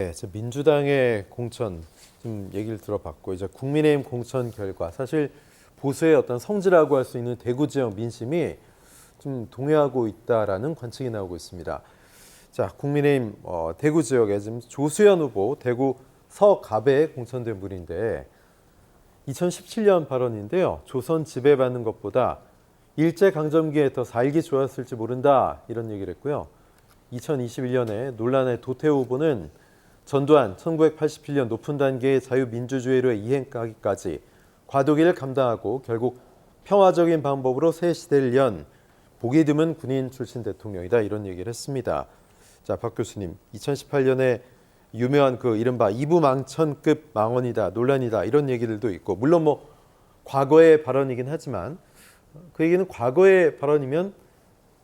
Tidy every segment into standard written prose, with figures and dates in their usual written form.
네, 민주당의 공천 좀 얘기를 들어봤고 이제 국민의힘 공천 결과 사실 보수의 어떤 성지라고 할 수 있는 대구 지역 민심이 좀 동요하고 있다라는 관측이 나오고 있습니다. 자, 국민의힘 대구 지역에 지금 조수현 후보 대구 서갑에 공천된 분인데 2017년 발언인데요. 조선 지배받는 것보다 일제강점기에 더 살기 좋았을지 모른다 이런 얘기를 했고요. 2021년에 논란의 도태우 후보는 전두환 1987년 높은 단계의 자유민주주의로의 이행하기까지 과도기를 감당하고 결국 평화적인 방법으로 새 시대를 연 보기 드문 군인 출신 대통령이다 이런 얘기를 했습니다. 자, 박 교수님, 2018년에 유명한 그 이른바 이부망천급 망언이다, 논란이다 이런 얘기들도 있고 물론 뭐 과거의 발언이긴 하지만 그 얘기는 과거의 발언이면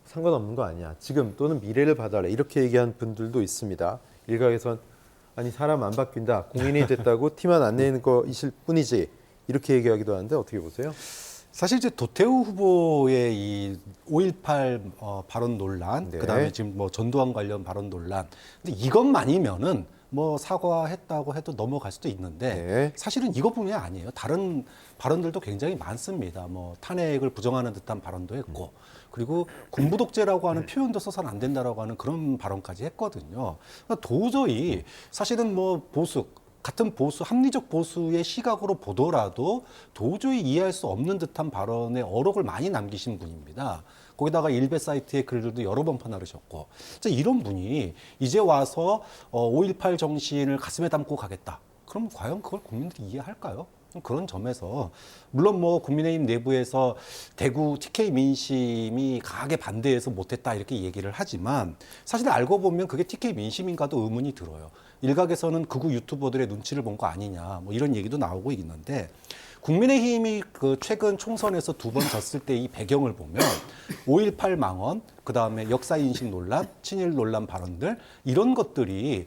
상관없는 거 아니야. 지금 또는 미래를 봐달라 이렇게 얘기한 분들도 있습니다. 일각에선 아니 사람 안 바뀐다. 공인이 됐다고 티만 안 내는 거이실 뿐이지. 이렇게 얘기하기도 하는데 어떻게 보세요? 사실 이제 도태우 후보의 이 5.18 발언 논란, 네. 그다음에 지금 뭐 전두환 관련 발언 논란. 근데 이것만이면은 뭐 사과했다고 해도 넘어갈 수도 있는데 네. 사실은 이것뿐이 아니에요. 다른 발언들도 굉장히 많습니다. 뭐 탄핵을 부정하는 듯한 발언도 했고 그리고 군부 독재라고 하는 표현도 써서는 안 된다라고 하는 그런 발언까지 했거든요. 그러니까 도저히 사실은 뭐 보수 같은 보수, 합리적 보수의 시각으로 보더라도 도저히 이해할 수 없는 듯한 발언에 어록을 많이 남기신 분입니다. 거기다가 일베 사이트에 글들도 여러 번 퍼나르셨고, 이런 분이 이제 와서 5.18 정신을 가슴에 담고 가겠다. 그럼 과연 그걸 국민들이 이해할까요? 그런 점에서 물론 뭐 국민의힘 내부에서 대구 TK 민심이 강하게 반대해서 못했다 이렇게 얘기를 하지만 사실 알고 보면 그게 TK 민심인가도 의문이 들어요. 일각에서는 극우 유튜버들의 눈치를 본 거 아니냐 뭐 이런 얘기도 나오고 있는데 국민의힘이 그 최근 총선에서 2번 졌을 때 이 배경을 보면 5.18 망언, 그 다음에 역사인식 논란, 친일 논란 발언들 이런 것들이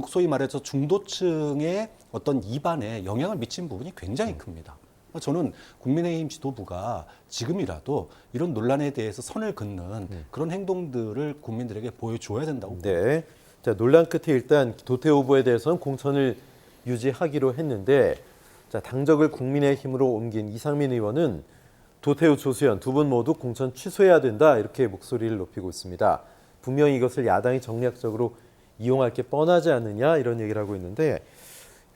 소위 말해서 중도층의 어떤 입안에 영향을 미친 부분이 굉장히 큽니다. 저는 국민의힘 지도부가 지금이라도 이런 논란에 대해서 선을 긋는 그런 행동들을 국민들에게 보여줘야 된다고 봅니다. 네. 자, 논란 끝에 일단 도태우 후보에 대해서는 공천을 유지하기로 했는데 자, 당적을 국민의힘으로 옮긴 이상민 의원은 도태우, 조수현 두 분 모두 공천 취소해야 된다 이렇게 목소리를 높이고 있습니다. 분명히 이것을 야당이 정략적으로 이용할 게 뻔하지 않느냐 이런 얘기를 하고 있는데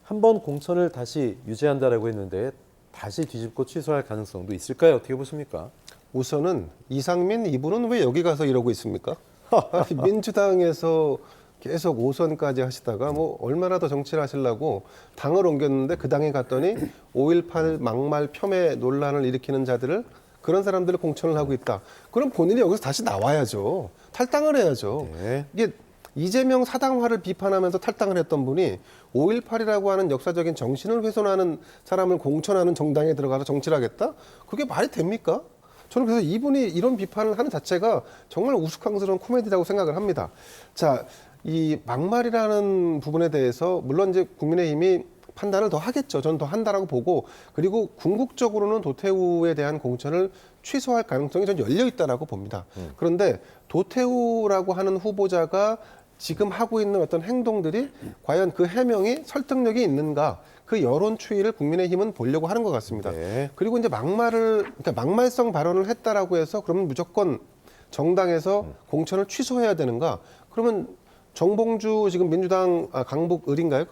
한번 공천을 다시 유지한다라고 했는데 다시 뒤집고 취소할 가능성도 있을까요? 어떻게 보십니까? 우선은 이상민 이분은 왜 여기 가서 이러고 있습니까? 민주당에서 계속 5선까지 하시다가 뭐 얼마나 더 정치를 하시려고 당을 옮겼는데 그 당에 갔더니 5.18 막말 폄훼 논란을 일으키는 자들을 그런 사람들을 공천을 하고 있다. 그럼 본인이 여기서 다시 나와야죠. 탈당을 해야죠. 네. 이게 이재명 사당화를 비판하면서 탈당을 했던 분이 5.18이라고 하는 역사적인 정신을 훼손하는 사람을 공천하는 정당에 들어가서 정치를 하겠다? 그게 말이 됩니까? 저는 그래서 이분이 이런 비판을 하는 자체가 정말 우스꽝스러운 코미디라고 생각을 합니다. 자, 이 막말이라는 부분에 대해서 물론 이제 국민의힘이 판단을 더 하겠죠. 저는 더 한다라고 보고 그리고 궁극적으로는 도태우에 대한 공천을 취소할 가능성이 전 열려 있다라고 봅니다. 그런데 도태우라고 하는 후보자가 지금 하고 있는 어떤 행동들이 과연 그 해명이 설득력이 있는가? 그 여론 추이를 국민의힘은 보려고 하는 것 같습니다. 네. 그리고 이제 그러니까 막말성 발언을 했다라고 해서 그러면 무조건 정당에서 공천을 취소해야 되는가? 그러면 정봉주 지금 민주당 강북 을인가요?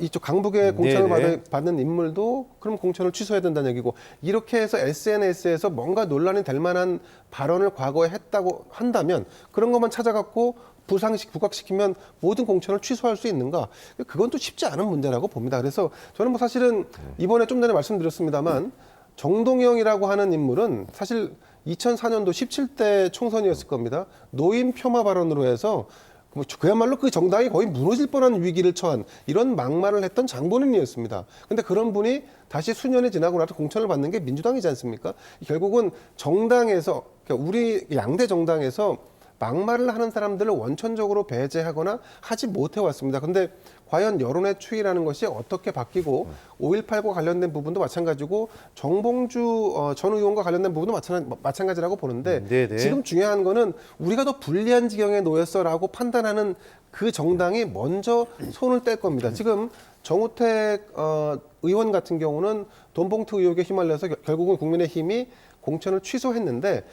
이쪽 강북에 공천을 받는 인물도 그럼 공천을 취소해야 된다는 얘기고 이렇게 해서 SNS에서 뭔가 논란이 될 만한 발언을 과거에 했다고 한다면 그런 것만 찾아갖고 부각시키면 모든 공천을 취소할 수 있는가? 그건 또 쉽지 않은 문제라고 봅니다. 그래서 저는 뭐 사실은 이번에 좀 전에 말씀드렸습니다만 정동영이라고 하는 인물은 사실 2004년도 17대 총선이었을 겁니다. 노인 폄하 발언으로 해서 그야말로 그 정당이 거의 무너질 뻔한 위기를 처한 이런 막말을 했던 장본인이었습니다. 근데 그런 분이 다시 수년이 지나고 나서 공천을 받는 게 민주당이지 않습니까? 결국은 정당에서, 그러니까 우리 양대 정당에서 막말을 하는 사람들을 원천적으로 배제하거나 하지 못해 왔습니다. 근데 과연 여론의 추이라는 것이 어떻게 바뀌고 5.18과 관련된 부분도 마찬가지고 정봉주 전 의원과 관련된 부분도 마찬가지라고 보는데 네네. 지금 중요한 거는 우리가 더 불리한 지경에 놓였어라고 판단하는 그 정당이 먼저 손을 뗄 겁니다. 지금 정우택 의원 같은 경우는 돈봉투 의혹에 휘말려서 결국은 국민의힘이 공천을 취소했는데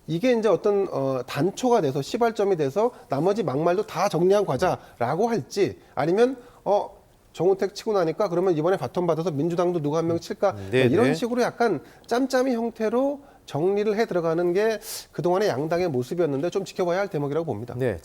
이게 이제 어떤 단초가 돼서 시발점이 돼서 나머지 막말도 다 정리한 과자라고 할지 아니면 정우택 치고 나니까 그러면 이번에 바톤 받아서 민주당도 누구 한 명 칠까 네네. 이런 식으로 약간 짬짬이 형태로 정리를 해 들어가는 게 그동안의 양당의 모습이었는데 좀 지켜봐야 할 대목이라고 봅니다. 네,